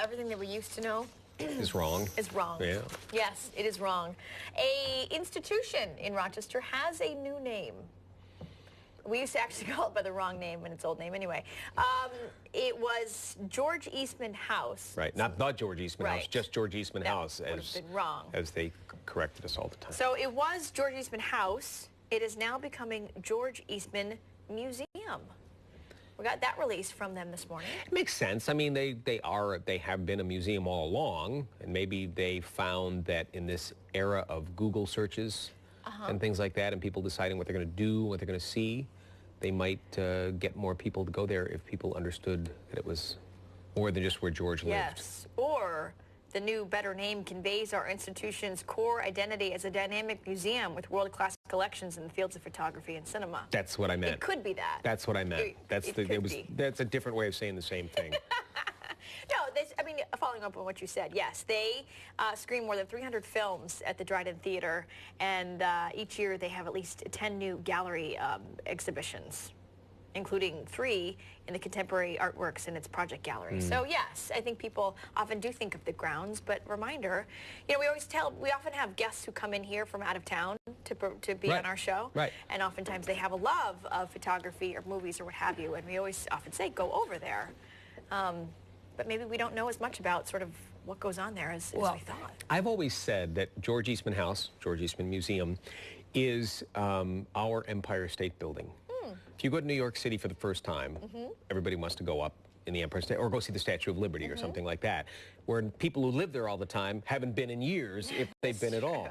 Everything that we used to know Is wrong. is wrong. Yeah. Yes, it is wrong. A institution in Rochester has a new name. We used to actually call it by the wrong name and its old name anyway. It was George Eastman House. Right, not the George Eastman House, Right. just George Eastman That House, would have been wrong. as they corrected us all the time. So it was George Eastman House. It is now becoming George Eastman Museum. We got that release from them this morning. It makes sense. I mean, they have been a museum all along, and maybe they found that in this era of Google searches and things like that, and people deciding what they're going to do, what they're going to see, they might get more people to go there if people understood that it was more than just where George lived. Yes, or the new better name conveys our institution's core identity as a dynamic museum with world-class collections in the fields of photography and cinema. That's what I meant. It could be that. That's what I meant. It That's a different way of saying the same thing. No, I mean, following up on what you said, yes, they screen more than 300 films at the Dryden Theater, and each year they have at least 10 new gallery exhibitions, including 3 in the contemporary artworks in its project gallery. So yes, I think people often do think of the grounds, but reminder, you know, we often have guests who come in here from out of town to be on our show. Right. And oftentimes they have a love of photography or movies or what have you, and we always often say, go over there. But maybe we don't know as much about sort of what goes on there as we thought. I've always said that George Eastman House, George Eastman Museum, is our Empire State Building. If you go to New York City for the first time, everybody wants to go up in the Empire State, or go see the Statue of Liberty or something like that, where people who live there all the time haven't been in years, if they've been at all.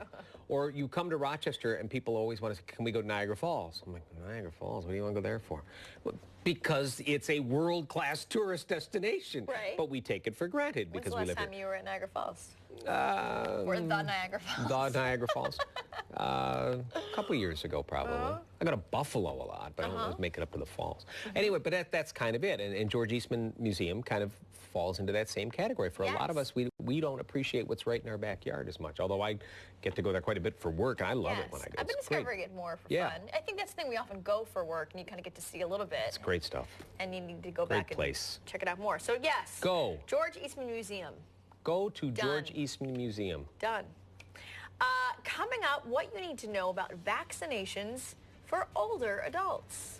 Or you come to Rochester and people always want to say, can we go to Niagara Falls? I'm like, Niagara Falls, what do you want to go there for? Well, because it's a world-class tourist destination. Right. But we take it for granted because we live When's the last time you were at Niagara Falls? Or the Niagara Falls? The Niagara Falls. A couple years ago, probably. I go to Buffalo a lot, but I don't always make it up to the falls. Anyway, but that's kind of it. And George Eastman Museum kind of falls into that same category. For a lot of us, we don't appreciate what's right in our backyard as much, although I get to go there quite a bit for work, and I love it when I go. I've been discovering it more for fun. I think that's the thing, we often go for work, and you kind of get to see a little bit. It's great stuff. And you need to go back and check it out more. So yes. Go. George Eastman Museum. Go to George Eastman Museum. Done. Coming up, what you need to know about vaccinations for older adults.